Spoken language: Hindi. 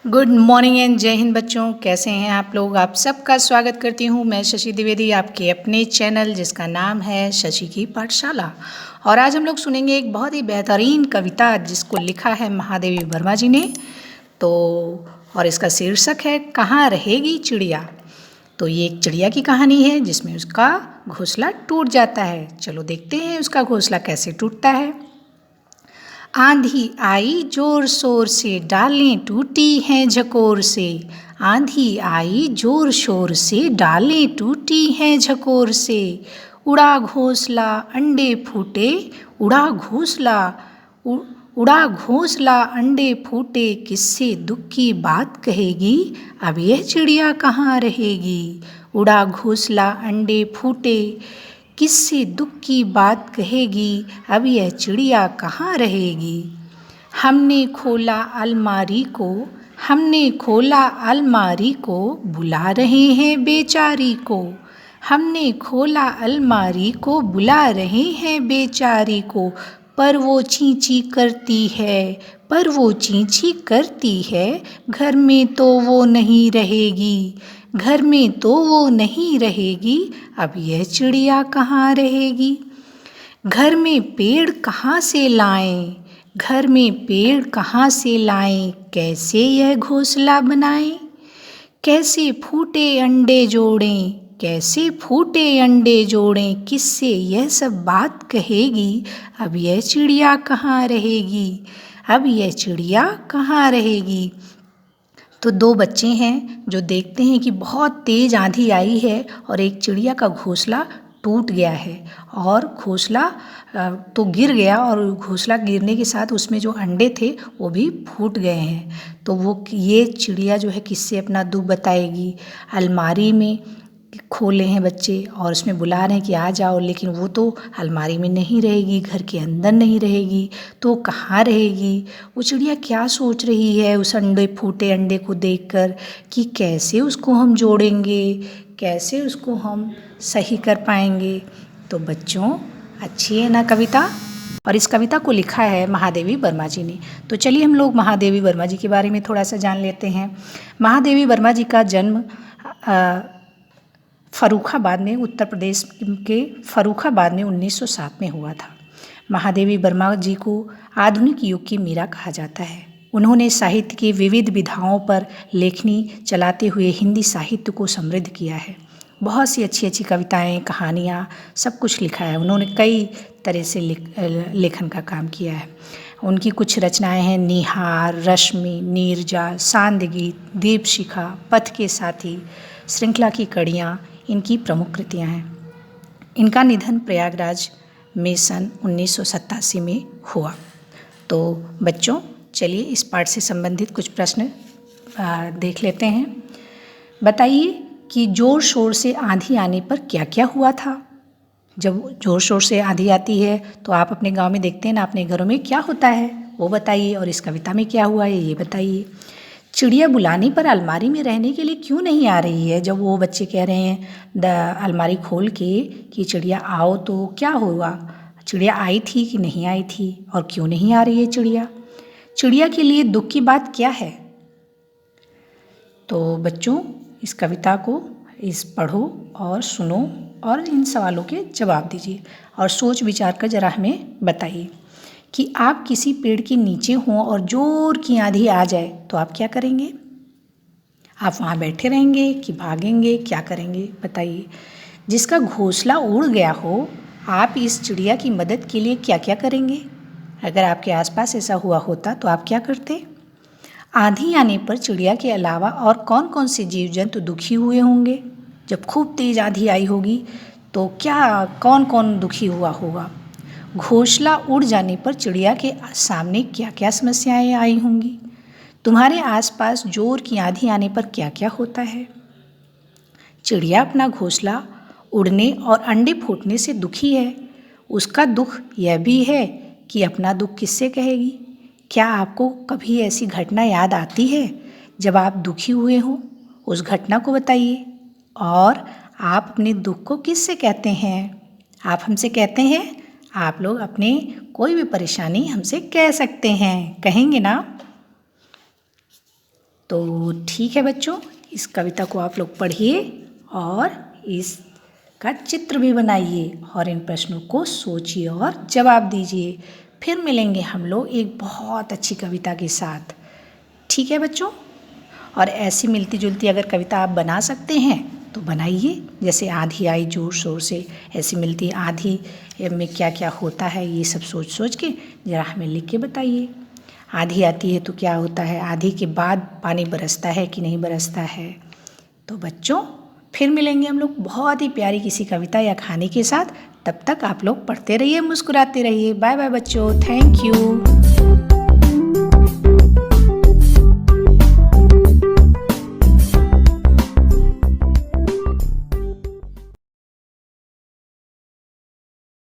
गुड मॉर्निंग एंड जय हिंद बच्चों, कैसे हैं आप लोग। आप सबका स्वागत करती हूं मैं शशि द्विवेदी, आपके अपने चैनल जिसका नाम है शशि की पाठशाला। और आज हम लोग सुनेंगे एक बहुत ही बेहतरीन कविता जिसको लिखा है महादेवी वर्मा जी ने। तो और इसका शीर्षक है कहाँ रहेगी चिड़िया। तो ये एक चिड़िया की कहानी है जिसमें उसका घोंसला टूट जाता है। चलो देखते हैं उसका घोंसला कैसे टूटता है। आंधी आई जोर शोर से, डालें टूटी हैं झकोर से। आंधी आई जोर शोर से, डालें टूटी हैं झकोर से। उड़ा घोंसला अंडे फूटे, उड़ा घोंसला उड़ा घोंसला अंडे फूटे। किससे दुख की बात कहेगी, अब यह चिड़िया कहाँ रहेगी। उड़ा घोंसला अंडे फूटे, किससे दुख की बात कहेगी, अब यह चिड़िया कहाँ रहेगी। हमने खोला अलमारी को, हमने खोला अलमारी को, बुला रहे हैं बेचारी को। हमने खोला अलमारी को, बुला रहे हैं बेचारी को। पर वो चींची करती है, पर वो चींची करती है। घर में तो वो नहीं रहेगी, घर में तो वो नहीं रहेगी, अब यह चिड़िया कहाँ रहेगी। घर में पेड़ कहाँ से लाएं, घर में पेड़ कहाँ से लाएं। कैसे यह घोंसला बनाएं, कैसे फूटे अंडे जोड़ें, कैसे फूटे अंडे जोड़ें। किससे यह सब बात कहेगी, अब यह चिड़िया कहाँ रहेगी, अब यह चिड़िया कहाँ रहेगी। तो दो बच्चे हैं जो देखते हैं कि बहुत तेज़ आंधी आई है और एक चिड़िया का घोंसला टूट गया है और घोंसला तो गिर गया और घोंसला गिरने के साथ उसमें जो अंडे थे वो भी फूट गए हैं। तो वो ये चिड़िया जो है किससे अपना दुख बताएगी। अलमारी में खोले हैं बच्चे और उसमें बुला रहे हैं कि आ जाओ, लेकिन वो तो अलमारी में नहीं रहेगी, घर के अंदर नहीं रहेगी, तो कहाँ रहेगी। वो चिड़िया क्या सोच रही है उस अंडे फूटे अंडे को देखकर कि कैसे उसको हम जोड़ेंगे, कैसे उसको हम सही कर पाएंगे। तो बच्चों अच्छी है ना कविता। और इस कविता को लिखा है महादेवी वर्मा जी ने। तो चलिए हम लोग महादेवी वर्मा जी के बारे में थोड़ा सा जान लेते हैं। महादेवी वर्मा जी का जन्म फर्रुखाबाद में, उत्तर प्रदेश के फर्रुखाबाद में 1907 में हुआ था। महादेवी वर्मा जी को आधुनिक युग की मीरा कहा जाता है। उन्होंने साहित्य की विविध विधाओं पर लेखनी चलाते हुए हिंदी साहित्य को समृद्ध किया है। बहुत सी अच्छी अच्छी कविताएं, कहानियाँ, सब कुछ लिखा है। उन्होंने कई तरह से लेखन का काम किया है। उनकी कुछ रचनाएं हैं निहार, रश्मि, नीरजा, सांदगीत, दीपशिखा, पथ के साथी, श्रृंखला की कड़ियाँ इनकी प्रमुख कृतियाँ हैं। इनका निधन प्रयागराज में सन 1987 में हुआ। तो बच्चों चलिए इस पाठ से संबंधित कुछ प्रश्न देख लेते हैं। बताइए कि ज़ोर शोर से आंधी आने पर क्या क्या हुआ था। जब ज़ोर शोर से आंधी आती है तो आप अपने गांव में देखते हैं ना, अपने घरों में क्या होता है वो बताइए, और इस कविता में क्या हुआ है ये बताइए। चिड़िया बुलाने पर अलमारी में रहने के लिए क्यों नहीं आ रही है। जब वो बच्चे कह रहे हैं अलमारी खोल के कि चिड़िया आओ, तो क्या हुआ, चिड़िया आई थी कि नहीं आई थी, और क्यों नहीं आ रही है चिड़िया। चिड़िया के लिए दुख की बात क्या है। तो बच्चों इस कविता को पढ़ो और सुनो और इन सवालों के जवाब दीजिए और सोच विचार कर ज़रा हमें बताइए कि आप किसी पेड़ के नीचे हों और ज़ोर की आंधी आ जाए तो आप क्या करेंगे। आप वहाँ बैठे रहेंगे कि भागेंगे, क्या करेंगे बताइए। जिसका घोंसला उड़ गया हो, आप इस चिड़िया की मदद के लिए क्या क्या करेंगे। अगर आपके आसपास ऐसा हुआ होता तो आप क्या करते। आंधी आने पर चिड़िया के अलावा और कौन कौन से जीव जंतु दुखी हुए होंगे। जब खूब तेज़ आंधी आई होगी तो क्या कौन कौन दुखी हुआ होगा। घोंसला उड़ जाने पर चिड़िया के सामने क्या क्या समस्याएं आई होंगी। तुम्हारे आसपास जोर की आंधी आने पर क्या क्या होता है। चिड़िया अपना घोंसला उड़ने और अंडे फूटने से दुखी है। उसका दुख यह भी है कि अपना दुख किससे कहेगी। क्या आपको कभी ऐसी घटना याद आती है जब आप दुखी हुए हों, उस घटना को बताइए। और आप अपने दुख को किससे कहते हैं। आप हमसे कहते हैं, आप लोग अपने कोई भी परेशानी हमसे कह सकते हैं, कहेंगे ना। तो ठीक है बच्चों, इस कविता को आप लोग पढ़िए और इसका चित्र भी बनाइए और इन प्रश्नों को सोचिए और जवाब दीजिए। फिर मिलेंगे हम लोग एक बहुत अच्छी कविता के साथ। ठीक है बच्चों, और ऐसी मिलती जुलती अगर कविता आप बना सकते हैं तो बनाइए। जैसे आधी आई जोर शोर से, ऐसी मिलती आधी में क्या क्या होता है ये सब सोच सोच के ज़रा हमें लिख के बताइए। आधी आती है तो क्या होता है, आधी के बाद पानी बरसता है कि नहीं बरसता है। तो बच्चों फिर मिलेंगे हम लोग बहुत ही प्यारी किसी कविता या कहानी के साथ। तब तक आप लोग पढ़ते रहिए, मुस्कुराते रहिए। बाय बाय बच्चों, थैंक यू।